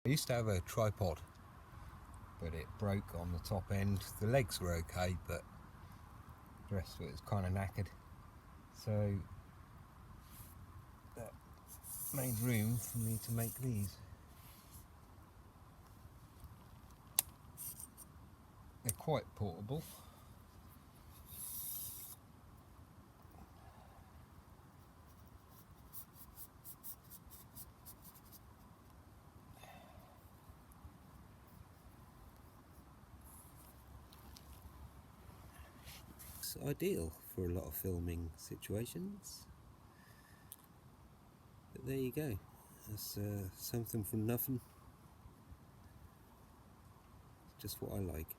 I used to have a tripod, but it broke on the top end. The legs were okay, but the rest of it was kind of knackered. So that made room for me to make these. They're quite portable. It's ideal for a lot of filming situations. But there you go. That's something from nothing. It's just what I like.